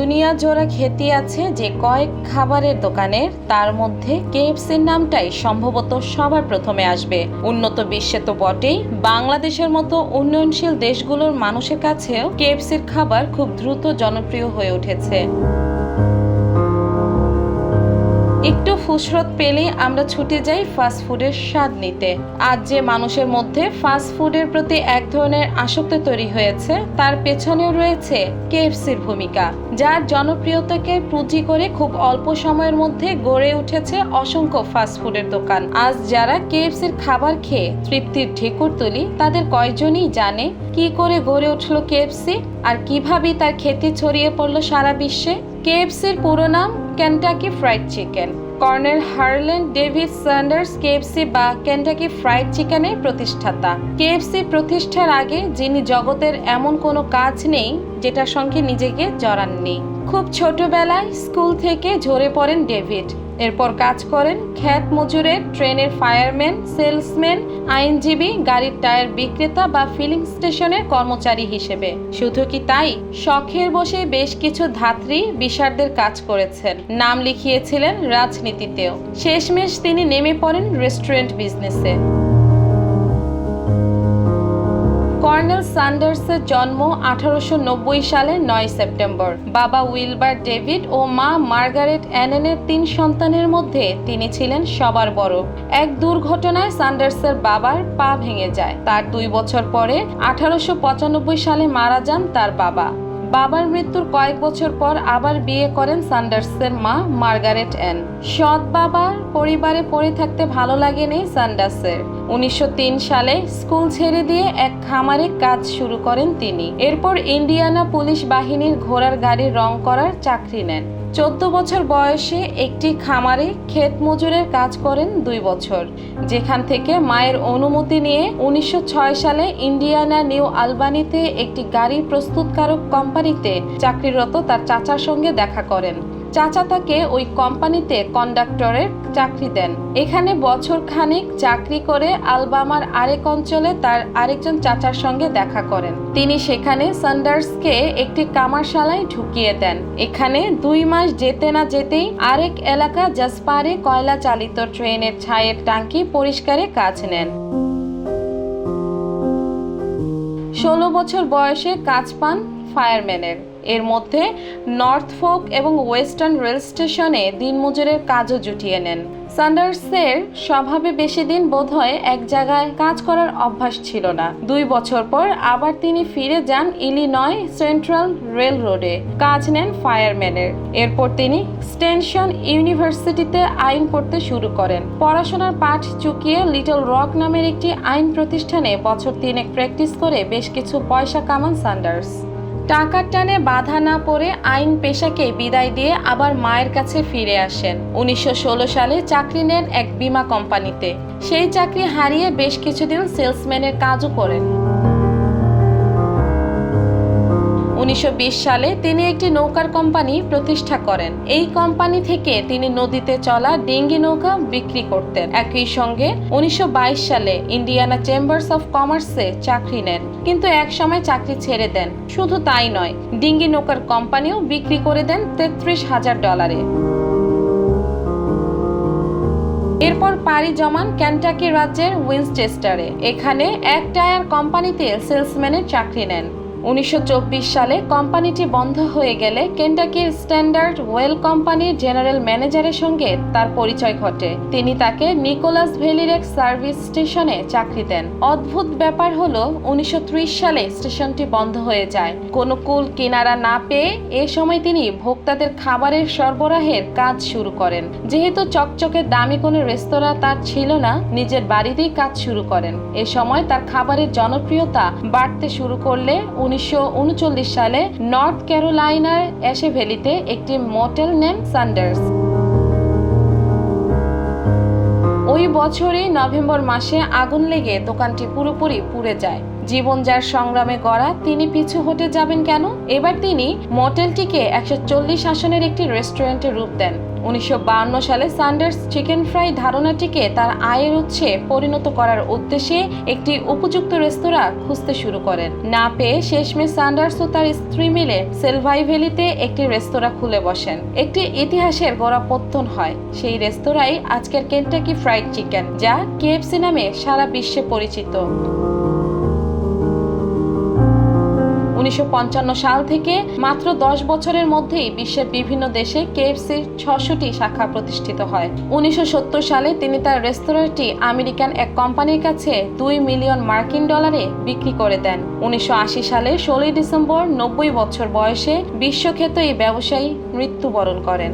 দুনিয়া জোড়া খ্যাতি আছে যে কয়েক খাবারের দোকানের, তার মধ্যে কেএফসির নামটাই সম্ভবত সবার প্রথমে আসবে। উন্নত বিশ্বে তো বটেই, বাংলাদেশের মতো উন্নয়নশীল দেশগুলোর মানুষের কাছেও কেএফসির খাবার খুব দ্রুত জনপ্রিয় হয়ে উঠেছে। একটু ফুসরত পেলেই আমরা ছুটে যাই ফাস্ট ফুডের স্বাদ নিতে। আজ যে মানুষের মধ্যে ফাস্ট ফুডের প্রতি এক ধরনের আসক্তি তৈরি হয়েছে, তার পেছনেও রয়েছে কেএফসির ভূমিকা, যার জনপ্রিয়তাকে পুঁজি করে খুব অল্প সময়ের মধ্যে গড়ে উঠেছে অসংখ্য ফাস্ট ফুডের দোকান। আজ যারা কেএফসির খাবার খেয়ে তৃপ্তির ঢেকুর তুলি, তাদের কয়জনই জানে কি করে গড়ে উঠল কেএফসি আর কিভাবে তার খ্যাতি ছড়িয়ে পড়ল সারা বিশ্বে। কেএফসির পুরো নাম Kentucky fried chicken. Colonel Harland David Sanders KFC বা কেনটাকি ফ্রাইড চিকেনের প্রতিষ্ঠাতা। কেএফসি প্রতিষ্ঠার আগে যিনি জগতের এমন কোনো কাজ নেই যেটার সঙ্গে নিজেকে জড়াননি। খুব ছোটবেলায় স্কুল থেকে ঝরে পড়েন ডেভিড। এরপর কাজ করেন খ্যাত মজুরের, ট্রেনের ফায়ারম্যান, সেলসম্যান, আইনজীবী, গাড়ির টায়ার বিক্রেতা বা ফিলিং স্টেশনের কর্মচারী হিসেবে। শুধু কি তাই, শখের বসে বেশ কিছু ধাত্রী বিশারদের কাজ করেছেন, নাম লিখিয়েছিলেন রাজনীতিতেও। শেষমেশ তিনি নেমে পড়েন রেস্টুরেন্ট বিজনেসে। কর্নেল স্যান্ডার্সের জন্ম 1890 সালের 9 সেপ্টেম্বর। বাবা উইলবার ডেভিড ও মা মার্গারেট অ্যানেনের 3 সন্তানের মধ্যে তিনি ছিলেন সবার বড়। এক দুর্ঘটনায় স্যান্ডার্সের বাবার পা ভেঙে যায়। তার 2 বছর পরে 1895 সালে মারা যান তার বাবা। বাবার মৃত্যুর কয়েক বছর পর আবার বিয়ে করেন স্যান্ডার্সের মা মার্গারেট অ্যান। সৎ বাবার পরিবারে পড়ে থাকতে ভালো লাগেনি স্যান্ডার্সের। 1903 সালে স্কুল ছেড়ে দিয়ে এক খামারে কাজ শুরু করেন তিনি। এরপর ইন্ডিয়ানা পুলিশ বাহিনীর ঘোড়ার গাড়ি রং করার চাকরি নেন। 14 বছর বয়সে একটি খামারে ক্ষেত মজুরের কাজ করেন 2 বছর, যেখান থেকে মায়ের অনুমতি নিয়ে 1906 সালে ইন্ডিয়ানা নিউ আলবানিতে একটি গাড়ি প্রস্তুতকারক কোম্পানিতে চাকরিরত তার চাচার সঙ্গে দেখা করেন। চাচা তাকে ওই কোম্পানিতে কন্ডাক্টরের চাকরি দেন। এখানে বছর খানিক চাকরি করে আলবামার আরেক অঞ্চলে তার আরেকজন চাচার সঙ্গে দেখা করেন। তিনি সেখানে স্যান্ডার্সকে একটি কামারশালায় ঢুকিয়ে দেন। এখানে 2 মাস যেতে না যেতেই আরেক এলাকা জাসপারে কয়লা চালিত ট্রেনের ছায়ের ট্যাঙ্কি পরিষ্কারে কাজ নেন। 16 বছর বয়সে কাজ পান ফায়ারম্যানের। এর মধ্যে নর্থফোক এবং ওয়েস্টার্ন রেল স্টেশনে দিনমজুরের কাজও জুটিয়ে নেন। স্যান্ডার্সের স্বভাবে বেশি দিন বোধহয় এক জায়গায় কাজ করার অভ্যাস ছিল না। 2 বছর পর আবার তিনি ফিরে যান ইলিনয় সেন্ট্রাল রেল রোডে, কাজ নেন ফায়ারম্যানের। এরপর তিনি এক্সটেনশন ইউনিভার্সিটিতে আইন পড়তে শুরু করেন। পড়াশোনার পাঠ চুকিয়ে লিটল রক নামের একটি আইন প্রতিষ্ঠানে বছর 3 প্র্যাকটিস করে বেশ কিছু পয়সা কামান স্যান্ডার্স। টাকার টানে বাধা না পড়ে আইন পেশাকে বিদায় দিয়ে আবার মায়ের কাছে ফিরে আসেন। 1916 সালে চাকরি নেন এক বীমা কোম্পানিতে। সেই চাকরি হারিয়ে বেশ কিছুদিন সেলসম্যানের কাজও করেন। 1920 সালে তিনি একটি নৌকার কোম্পানি প্রতিষ্ঠা করেন। এই কোম্পানি থেকে তিনি নদীতে চলা ডিঙ্গি নৌকা বিক্রি করতেন। একই সঙ্গে 1922 সালে ইন্ডিয়ানা চেম্বার্স অফ কমার্সে চাকরি নেন, কিন্তু এক সময় চাকরি ছেড়ে দেন। শুধু তাই নয়, ডিঙ্গি নৌকার কোম্পানিও বিক্রি করে দেন $33,000। এরপর পাড়ি জমান কেনটাকি রাজ্যের উইনচেস্টারে। এখানে এক টায়ার কোম্পানিতে সেলসম্যানের চাকরি নেন। 1924 সালে কোম্পানিটি বন্ধ হয়ে গেলে কেনটাকির স্ট্যান্ডার্ড ওয়েল কোম্পানির জেনারেল ম্যানেজারের সঙ্গে তার পরিচয় ঘটে। তিনি তাকে নিকোলাস ভ্যালির এক সার্ভিস স্টেশনে চাকরি দেন। অদ্ভুত ব্যাপার হলো 1930 সালে স্টেশনটি বন্ধ হয়ে যায়। কোনো কুল কিনারা না পেয়ে এ সময় তিনি ভোক্তাদের খাবারের সরবরাহের কাজ শুরু করেন। যেহেতু চকচকে দামি কোনো রেস্তোরাঁ তার ছিল না, নিজের বাড়িতেই কাজ শুরু করেন। এ সময় তার খাবারের জনপ্রিয়তা বাড়তে শুরু করলে 1939 সালে নর্থ ক্যারোলাইনার অ্যাশে ভ্যালিতে একটি মোটেল নেন স্যান্ডার্স। ওই বছরই নভেম্বর মাসে আগুন লেগে দোকানটি পুরোপুরি পুড়ে যায়, জীবন যার সংগ্রামে গড়া, তিনি পিছু হটে যাবেন কেন? এবার তিনি মোটেলটিকে 140 আসনের একটি রেস্টুরেন্টে রূপ দেন। 1952 সালে সান্ডার্স চিকেন ফ্রাই ধারণাটিকে তার আয়ের উৎসে পরিণত করার উদ্দেশ্যে একটি উপযুক্ত রেস্তোরাঁ খুঁজতে শুরু করেন। না পেয়ে শেষমেশ সান্ডার্স ও তার স্ত্রী মিলে সেলভাই ভ্যালিতে একটি রেস্তোরাঁ খুলে বসেন। একটি ইতিহাসের গোড়াপত্তন হয়। সেই রেস্তোরাঁই আজকের কেন্টাকি ফ্রাইড চিকেন, যা KFC নামে সারা বিশ্বে পরিচিত। 1955 সাল থেকে মাত্র 10 বছরের মধ্যেই বিশ্বের বিভিন্ন দেশে KFCর 600টি শাখা প্রতিষ্ঠিত হয়। 1970 সালে তিনি তার রেস্তোরাঁটি আমেরিকান এক কোম্পানির কাছে $2 মিলিয়ন বিক্রি করে দেন। 1980 সালে 16 ডিসেম্বর 90 বছর বয়সে বিশ্বখ্যাত এই ব্যবসায়ী মৃত্যুবরণ করেন।